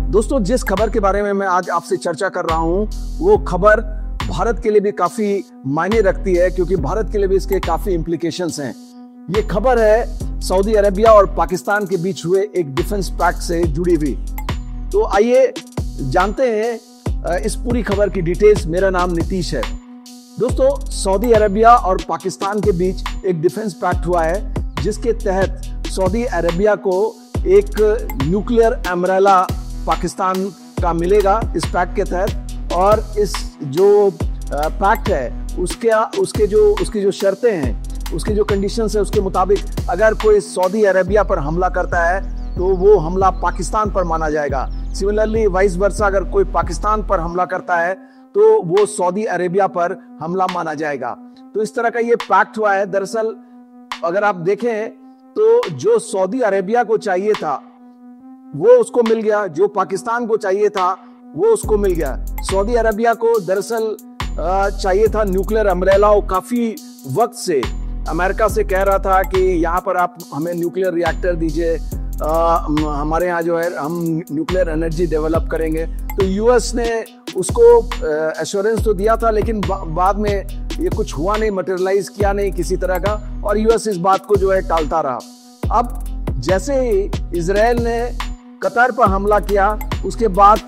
दोस्तों, जिस खबर के बारे में मैं आज आपसे चर्चा कर रहा हूं, वो खबर भारत के लिए भी काफी मायने रखती है, क्योंकि भारत के लिए भी इसके काफी इम्प्लीकेशंस हैं। ये खबर है सऊदी अरेबिया और पाकिस्तान के बीच हुए एक डिफेंस पैक्ट से जुड़ी हुई। तो आइए जानते हैं इस पूरी खबर की डिटेल्स। मेरा नाम नीतीश है। दोस्तों, सऊदी अरेबिया और पाकिस्तान के बीच एक डिफेंस पैक्ट हुआ है, जिसके तहत सऊदी अरेबिया को एक न्यूक्लियर अम्ब्रेला पाकिस्तान का मिलेगा इस पैक्ट के तहत। और इस जो पैक्ट है उसकी जो शर्तें हैं, उसकी जो कंडीशंस है, उसके मुताबिक अगर कोई सऊदी अरेबिया पर हमला करता है तो वो हमला पाकिस्तान पर माना जाएगा। सिमिलरली वाइस वर्सा, अगर कोई पाकिस्तान पर हमला करता है तो वो सऊदी अरेबिया पर हमला माना जाएगा। तो इस तरह का ये पैक्ट हुआ है। दरअसल अगर आप देखें तो जो सऊदी अरेबिया को चाहिए था वो उसको मिल गया, जो पाकिस्तान को चाहिए था वो उसको मिल गया। सऊदी अरेबिया को दरअसल चाहिए था न्यूक्लियर अम्ब्रेला। वो काफी वक्त से अमेरिका से कह रहा था कि यहाँ पर आप हमें न्यूक्लियर रिएक्टर दीजिए, हमारे यहाँ जो है हम न्यूक्लियर एनर्जी डेवलप करेंगे। तो यूएस ने उसको एश्योरेंस तो दिया था, लेकिन बाद में ये कुछ हुआ नहीं, मटेरियलाइज किया नहीं किसी तरह का, और यूएस इस बात को जो है टालता रहा। अब जैसे ही इजराइल ने कतर पर हमला किया, उसके बाद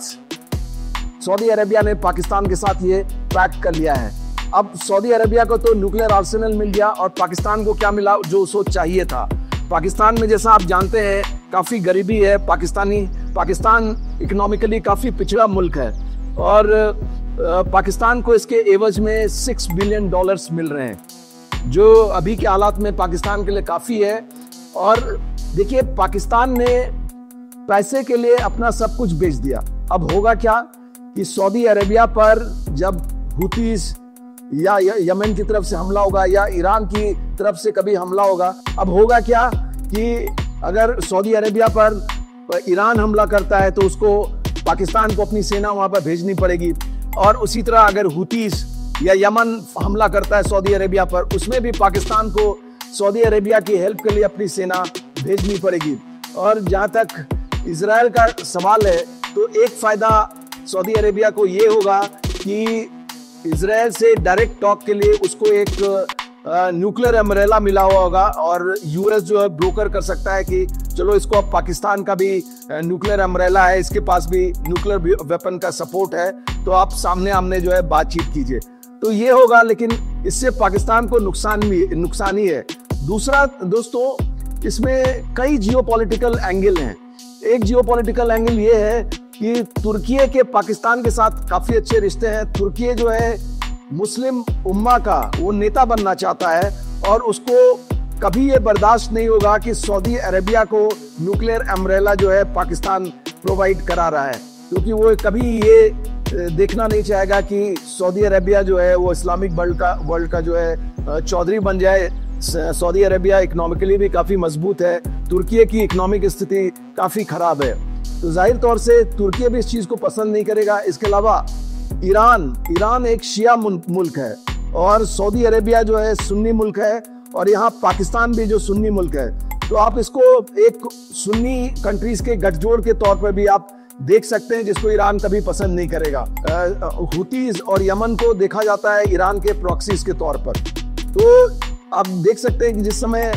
सऊदी अरेबिया ने पाकिस्तान के साथ ये पैक्ट कर लिया है। अब सऊदी अरेबिया को तो न्यूक्लियर आर्सेनल मिल गया, और पाकिस्तान को क्या मिला जो उसको चाहिए था। पाकिस्तान में, जैसा आप जानते हैं, काफी गरीबी है। पाकिस्तान इकोनॉमिकली काफी पिछड़ा मुल्क है, और पाकिस्तान को इसके एवज में $6 बिलियन मिल रहे हैं, जो अभी के हालात में पाकिस्तान के लिए काफी है। और देखिए, पाकिस्तान ने पैसे के लिए अपना सब कुछ बेच दिया। अब होगा क्या कि सऊदी अरेबिया पर जब हुतीस या यमन की तरफ से हमला होगा या ईरान की तरफ से कभी हमला होगा, अब होगा क्या कि अगर सऊदी अरेबिया पर ईरान हमला करता है तो उसको पाकिस्तान को अपनी सेना वहां पर भेजनी पड़ेगी, और उसी तरह अगर हुतीस या यमन हमला करता है सऊदी अरेबिया पर, उसमें भी पाकिस्तान को सऊदी अरेबिया की हेल्प के लिए अपनी सेना भेजनी पड़ेगी। और जहां तक इजराइल का सवाल है, तो एक फायदा सऊदी अरेबिया को ये होगा कि इजराइल से डायरेक्ट टॉक के लिए उसको एक न्यूक्लियर अम्ब्रेला मिला हुआ होगा, और यूएस जो है ब्रोकर कर सकता है कि चलो इसको अब पाकिस्तान का भी न्यूक्लियर अम्ब्रेला है, इसके पास भी न्यूक्लियर वेपन का सपोर्ट है, तो आप सामने आमने जो है बातचीत कीजिए। तो ये होगा, लेकिन इससे पाकिस्तान को नुकसान ही है। दूसरा दोस्तों, इसमें कई जियोपॉलिटिकल एंगल हैं। एक जियोपॉलिटिकल एंगल ये है कि तुर्की के पाकिस्तान के साथ काफी अच्छे रिश्ते हैं। तुर्की जो है मुस्लिम उम्मा का वो नेता बनना चाहता है, और उसको कभी ये बर्दाश्त नहीं होगा कि सऊदी अरेबिया को न्यूक्लियर अम्ब्रेला जो है पाकिस्तान प्रोवाइड करा रहा है, क्योंकि वो कभी ये देखना नहीं चाहेगा कि सऊदी अरेबिया जो है वो इस्लामिक वर्ल्ड का जो है चौधरी बन जाए। सऊदी अरेबिया इकोनॉमिकली भी काफी मजबूत है, तुर्की की इकोनॉमिक स्थिति काफी खराब है, तो जाहिर तौर से तुर्की भी इस चीज को पसंद नहीं करेगा। इसके अलावा ईरान एक शिया मुल्क है, और सऊदी अरेबिया जो है सुन्नी मुल्क है, और यहाँ पाकिस्तान भी जो सुन्नी मुल्क है। तो आप इसको एक सुन्नी कंट्रीज के गठजोड़ के तौर पर भी आप देख सकते हैं, जिसको ईरान कभी पसंद नहीं करेगा। हुतीज और यमन को देखा जाता है ईरान के प्रॉक्सीज के तौर पर। तो आप देख सकते हैं कि जिस समय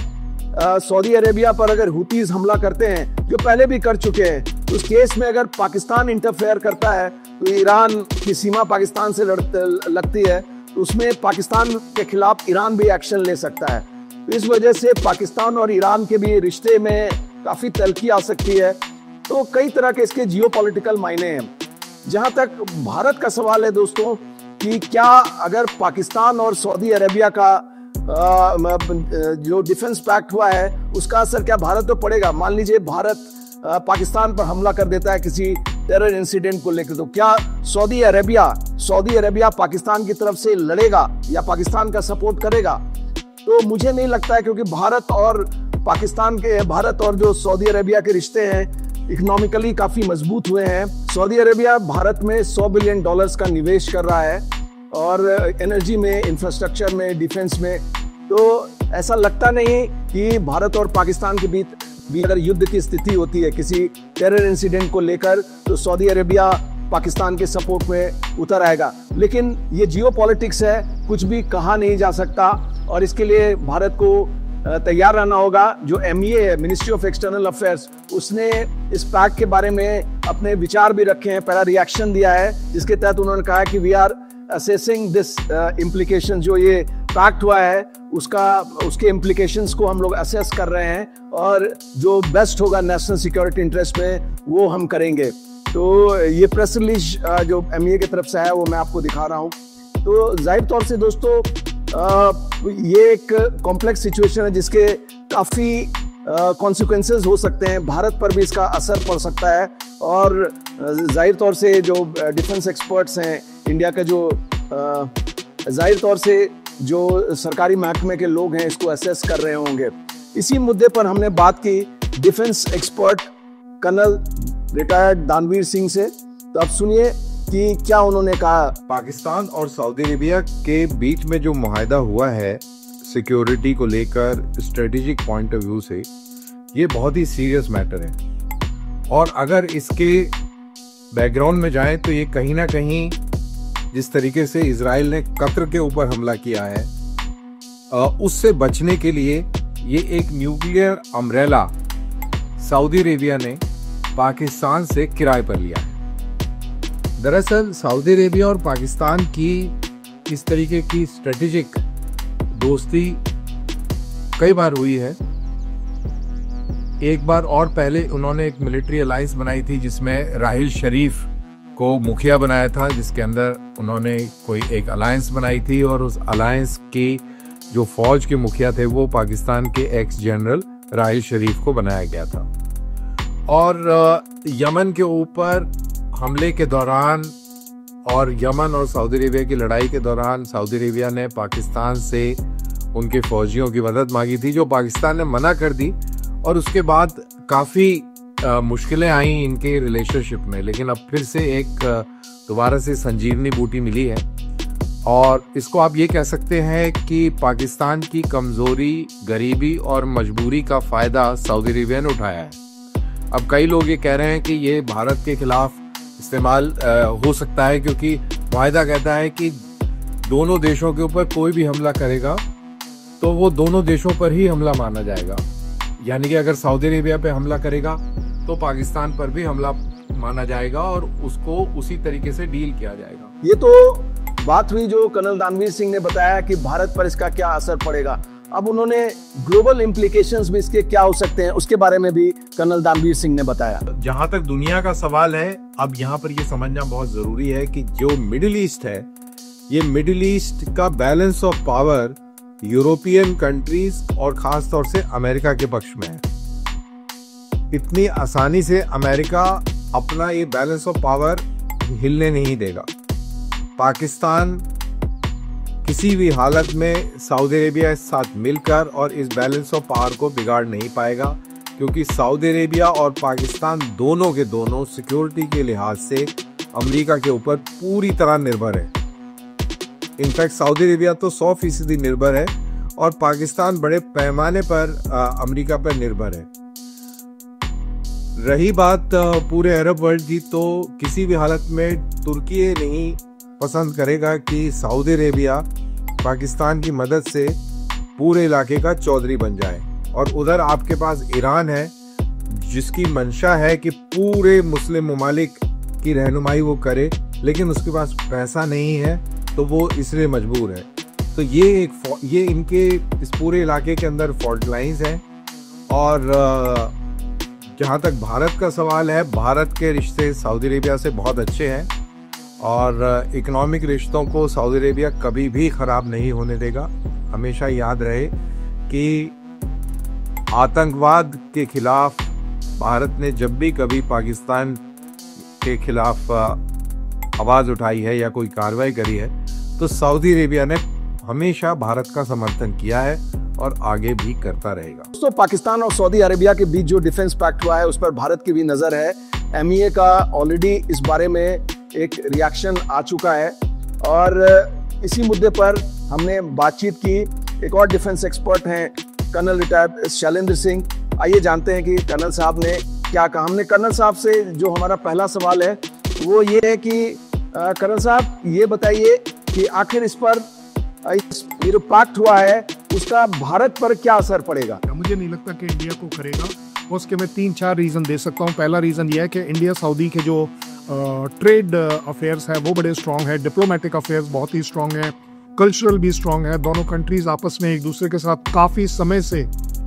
सऊदी अरेबिया पर अगर हुतीज हमला करते हैं, जो पहले भी कर चुके हैं, तो उस केस में अगर पाकिस्तान इंटरफेयर करता है तो ईरान की सीमा पाकिस्तान से लगती है, तो उसमें पाकिस्तान के खिलाफ ईरान भी एक्शन ले सकता है। तो इस वजह से पाकिस्तान और ईरान के भी रिश्ते में काफी तल्खी आ सकती है। तो कई तरह के इसके जियोपॉलिटिकल मायने हैं। जहां तक भारत का सवाल है दोस्तों, कि क्या अगर पाकिस्तान और सऊदी अरेबिया का जो डिफेंस पैक्ट हुआ है, उसका असर क्या भारत पर पड़ेगा? मान लीजिए भारत पाकिस्तान पर हमला कर देता है किसी टेरर इंसिडेंट को लेकर, तो क्या सऊदी अरेबिया पाकिस्तान की तरफ से लड़ेगा या पाकिस्तान का सपोर्ट करेगा? तो मुझे नहीं लगता है, क्योंकि भारत और जो सऊदी अरेबिया के रिश्ते हैं इकोनॉमिकली काफी मजबूत हुए हैं। सऊदी अरेबिया भारत में $100 बिलियन का निवेश कर रहा है, और एनर्जी में, इंफ्रास्ट्रक्चर में, डिफेंस में। तो ऐसा लगता नहीं कि भारत और पाकिस्तान के बीच भी अगर युद्ध की स्थिति होती है किसी टेरर इंसिडेंट को लेकर, तो सऊदी अरेबिया पाकिस्तान के सपोर्ट में उतर आएगा। लेकिन ये जियोपॉलिटिक्स है, कुछ भी कहा नहीं जा सकता और इसके लिए भारत को तैयार रहना होगा। जो MEA है, मिनिस्ट्री ऑफ एक्सटर्नल अफेयर्स, उसने इस पैक्ट के बारे में अपने विचार भी रखे हैं, पहला रिएक्शन दिया है, जिसके तहत उन्होंने कहा है कि we are assessing this implication. जो ये पैक्ट हुआ है उसके इम्प्लीकेशंस को हम लोग असेस कर रहे हैं और जो बेस्ट होगा नेशनल सिक्योरिटी इंटरेस्ट में वो हम करेंगे। तो ये प्रेस रिलीज जो MEA की तरफ से है वो मैं आपको दिखा रहा हूँ। तो जाहिर तौर से दोस्तों ये एक कॉम्प्लेक्स सिचुएशन है जिसके काफ़ी कॉन्सिक्वेंसेस हो सकते हैं, भारत पर भी इसका असर पड़ सकता है। और जाहिर तौर से जो डिफेंस एक्सपर्ट्स हैं इंडिया के, जो जाहिर तौर से जो सरकारी महकमे के लोग हैं, इसको असेस कर रहे होंगे। इसी मुद्दे पर हमने बात की डिफेंस एक्सपर्ट कर्नल रिटायर्ड दानवीर सिंह से। तो अब सुनिए कि क्या उन्होंने कहा। पाकिस्तान और सऊदी अरेबिया के बीच में जो मुआहदा हुआ है सिक्योरिटी को लेकर स्ट्रेटेजिक पॉइंट ऑफ व्यू से, ये बहुत ही सीरियस मैटर है। और अगर इसके बैकग्राउंड में जाएं तो ये कहीं ना कहीं जिस तरीके से इजराइल ने कतर के ऊपर हमला किया है, उससे बचने के लिए ये एक न्यूक्लियर अम्ब्रेला सऊदी अरेबिया ने पाकिस्तान से किराए पर लिया है। दरअसल सऊदी अरेबिया और पाकिस्तान की इस तरीके की स्ट्रेटेजिक दोस्ती कई बार हुई है। एक बार और पहले उन्होंने एक मिलिट्री अलायंस बनाई थी जिसमें राहिल शरीफ को मुखिया बनाया था, जिसके अंदर उन्होंने कोई एक अलायंस बनाई थी और उस अलायंस के जो फौज के मुखिया थे वो पाकिस्तान के एक्स जनरल राहिल शरीफ को बनाया गया था। और यमन के ऊपर हमले के दौरान और यमन और सऊदी अरेबिया की लड़ाई के दौरान सऊदी अरेबिया ने पाकिस्तान से उनके फौजियों की मदद मांगी थी, जो पाकिस्तान ने मना कर दी। और उसके बाद काफ़ी मुश्किलें आई इनके रिलेशनशिप में, लेकिन अब फिर से एक दोबारा से संजीवनी बूटी मिली है। और इसको आप ये कह सकते हैं कि पाकिस्तान की कमज़ोरी, गरीबी और मजबूरी का फ़ायदा सऊदी अरेबिया ने उठाया है। अब कई लोग ये कह रहे हैं कि ये भारत के खिलाफ इस्तेमाल हो सकता है, क्योंकि मुआहदा कहता है कि दोनों देशों के ऊपर कोई भी हमला करेगा तो वो दोनों देशों पर ही हमला माना जाएगा। यानी कि अगर सऊदी अरेबिया पे हमला करेगा तो पाकिस्तान पर भी हमला माना जाएगा और उसको उसी तरीके से डील किया जाएगा। ये तो बात हुई जो कर्नल दानवीर सिंह ने बताया कि भारत पर इसका क्या असर पड़ेगा। अब उन्होंने ग्लोबल इम्प्लीकेशंस भी इसके क्या हो सकते हैं उसके बारे में भी कर्नल दानवीर सिंह ने बताया। जहां तक दुनिया का सवाल है, अब यहाँ पर ये समझना बहुत जरूरी है कि जो मिडिल ईस्ट है, ये मिडिल ईस्ट का balance of power European countries और खास तौर से अमेरिका के पक्ष में है। इतनी आसानी से अमेरिका अपना ये बैलेंस ऑफ पावर हिलने नहीं देगा। पाकिस्तान किसी भी हालत में सऊदी अरेबिया के साथ मिलकर और इस बैलेंस ऑफ पावर को बिगाड़ नहीं पाएगा, क्योंकि सऊदी अरेबिया और पाकिस्तान दोनों के दोनों सिक्योरिटी के लिहाज से अमेरिका के ऊपर पूरी तरह निर्भर है। इनफैक्ट सऊदी अरेबिया तो 100% निर्भर है और पाकिस्तान बड़े पैमाने पर अमेरिका पर निर्भर है। रही बात पूरे अरब वर्ल्ड की, तो किसी भी हालत में तुर्की ये नहीं पसंद करेगा कि सऊदी अरेबिया पाकिस्तान की मदद से पूरे इलाके का चौधरी बन जाए। और उधर आपके पास ईरान है जिसकी मंशा है कि पूरे मुस्लिम ममालिक की रहनुमाई वो करे, लेकिन उसके पास पैसा नहीं है तो वो इसलिए मजबूर है। तो ये इनके इस पूरे इलाके के अंदर फॉल्ट लाइंस हैं। और जहाँ तक भारत का सवाल है, भारत के रिश्ते सऊदी अरेबिया से बहुत अच्छे हैं और इकोनॉमिक रिश्तों को सऊदी अरेबिया कभी भी ख़राब नहीं होने देगा। हमेशा याद रहे कि आतंकवाद के खिलाफ भारत ने जब भी कभी पाकिस्तान के खिलाफ आवाज़ उठाई है या कोई कार्रवाई करी है, तो सऊदी अरेबिया ने हमेशा भारत का समर्थन किया है और आगे भी करता रहेगा। दोस्तों, पाकिस्तान और सऊदी अरेबिया के बीच जो डिफेंस पैक्ट हुआ है उस पर भारत की भी नज़र है। MEA का ऑलरेडी इस बारे में एक रिएक्शन आ चुका है और इसी मुद्दे पर हमने बातचीत की। एक और डिफेंस एक्सपर्ट हैं कर्नल रिटायर्ड शैलेंद्र सिंह, आइए जानते हैं कि कर्नल साहब ने क्या कहा। हमने कर्नल साहब से जो हमारा पहला सवाल है वो ये है कि कर्नल साहब ये बताइए कि आखिर इस पर ये जो पैक्ट हुआ है उसका भारत पर क्या असर पड़ेगा। मुझे नहीं लगता कि इंडिया को करेगा। उसके मैं 3-4 रीज़न दे सकता हूँ। पहला रीज़न ये है कि इंडिया सऊदी के जो ट्रेड अफेयर्स है वो बड़े स्ट्रॉन्ग है, डिप्लोमेटिक अफेयर्स बहुत ही स्ट्रॉन्ग है, कल्चरल भी स्ट्रॉन्ग है। दोनों कंट्रीज आपस में एक दूसरे के साथ काफ़ी समय से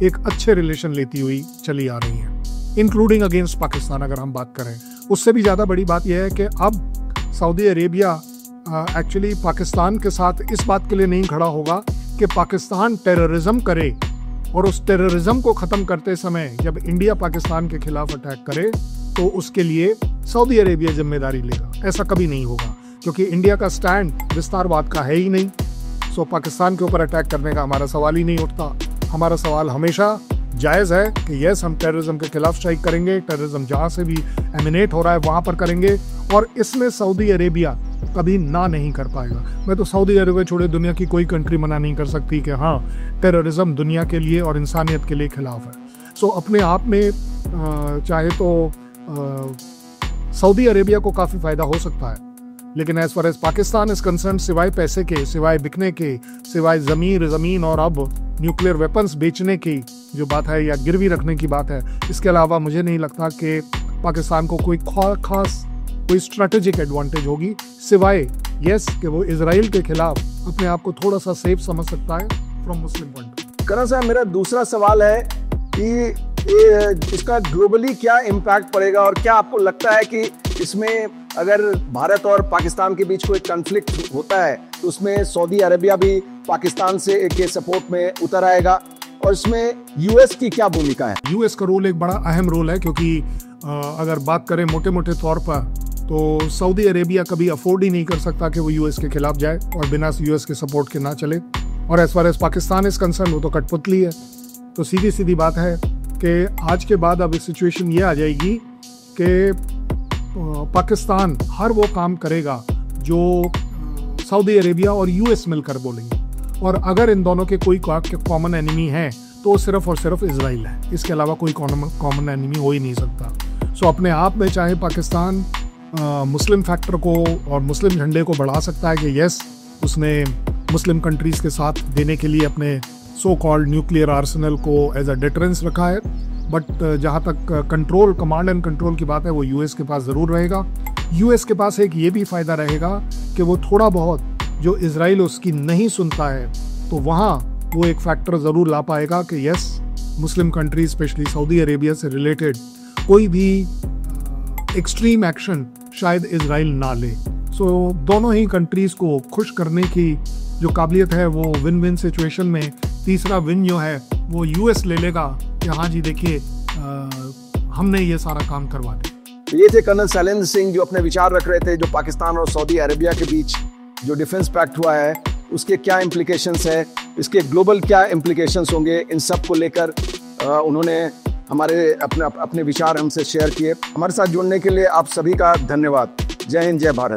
एक अच्छे रिलेशन लेती हुई चली आ रही हैं, इंक्लूडिंग अगेंस्ट पाकिस्तान अगर हम बात करें। उससे भी ज़्यादा बड़ी बात यह है कि अब सऊदी अरेबिया एक्चुअली पाकिस्तान के साथ इस बात के लिए नहीं खड़ा होगा कि पाकिस्तान टेररिज्म करे, और उस टेररिज्म को ख़त्म करते समय जब इंडिया पाकिस्तान के खिलाफ अटैक करे तो उसके लिए सऊदी अरेबिया जिम्मेदारी लेगा। ऐसा कभी नहीं होगा, क्योंकि इंडिया का स्टैंड विस्तारवाद का है ही नहीं। सो पाकिस्तान के ऊपर अटैक करने का हमारा सवाल ही नहीं उठता। हमारा सवाल हमेशा जायज़ है कि यस, हम टेररिज्म के खिलाफ स्ट्राइक करेंगे, टेररिज्म जहाँ से भी एमिनेट हो रहा है वहाँ पर करेंगे, और इसमें सऊदी अरेबिया कभी ना नहीं कर पाएगा। मैं तो सऊदी अरेबिया छोड़े दुनिया की कोई कंट्री मना नहीं कर सकती कि हाँ, टेररिज्म दुनिया के लिए और इंसानियत के लिए खिलाफ है। सो अपने आप में चाहे तो सऊदी अरेबिया को काफ़ी फ़ायदा हो सकता है, लेकिन as far as Pakistan is concern, सिवाय पैसे के, सिवाय बिकने के, सिवाय ज़मीन और अब न्यूक्लियर वेपन्स बेचने की जो बात है या गिरवी रखने की बात है, इसके अलावा मुझे नहीं लगता कि पाकिस्तान को कोई खास कोई स्ट्रेटेजिक एडवांटेज होगी, सिवाय यस कि वो इजराइल के खिलाफ अपने आप को थोड़ा सा सेफ समझ सकता है फ्रॉम मुस्लिम पॉइंट। कर्नल साहब, मेरा दूसरा सवाल है कि इसका ग्लोबली क्या इम्पैक्ट पड़ेगा, और क्या आपको लगता है कि इसमें अगर भारत और पाकिस्तान के बीच कोई कॉन्फ्लिक्ट होता है तो उसमें सऊदी अरेबिया भी पाकिस्तान से के सपोर्ट में उतर आएगा, और इसमें यूएस की क्या भूमिका है? यूएस का रोल एक बड़ा अहम रोल है, क्योंकि अगर बात करें मोटे मोटे तौर पर तो सऊदी अरेबिया कभी अफोर्ड ही नहीं कर सकता कि वो यूएस के खिलाफ जाए और बिना यूएस के सपोर्ट के ना चले। और as far as Pakistan is concern, वो तो कठपुतली है। तो सीधी सीधी बात है कि आज के बाद अब सिचुएशन ये आ जाएगी कि पाकिस्तान हर वो काम करेगा जो सऊदी अरेबिया और यूएस मिलकर बोलेंगे, और अगर इन दोनों के कोई कॉमन एनिमी है तो सिर्फ और सिर्फ इजराइल है। इसके अलावा कोई कॉमन एनिमी हो ही नहीं सकता। सो अपने आप में चाहे पाकिस्तान मुस्लिम फैक्टर को और मुस्लिम झंडे को बढ़ा सकता है कि यस, उसने मुस्लिम कंट्रीज़ के साथ देने के लिए अपने सो कॉल्ड न्यूक्लियर आर्सेनल को एज अ डिटरेंस रखा है, बट जहाँ तक कंट्रोल, कमांड एंड कंट्रोल की बात है, वो यूएस के पास ज़रूर रहेगा। यूएस के पास एक ये भी फ़ायदा रहेगा कि वो थोड़ा बहुत जो इजराइल उसकी नहीं सुनता है तो वहाँ वो एक फैक्टर ज़रूर ला पाएगा कि yes, Muslim countries specially Saudi Arabia से रिलेटेड कोई भी एक्सट्रीम एक्शन शायद इजराइल ना ले। सो दोनों ही कंट्रीज़ को खुश करने की जो काबिलियत है वो विन विन सिचुएशन में तीसरा विन जो है वो यूएस ले लेगा कि हाँ जी देखिए, हमने ये सारा काम करवा दिया। ये थे कर्नल शैलेंद्र सिंह जो अपने विचार रख रहे थे जो पाकिस्तान और सऊदी अरेबिया के बीच जो डिफेंस पैक्ट हुआ है उसके क्या इम्प्लीकेशंस है, इसके ग्लोबल क्या इम्प्लीकेशंस होंगे, इन सब को लेकर उन्होंने हमारे अपने विचार हमसे शेयर किए। हमारे साथ जुड़ने के लिए आप सभी का धन्यवाद। जय हिंद, जय भारत।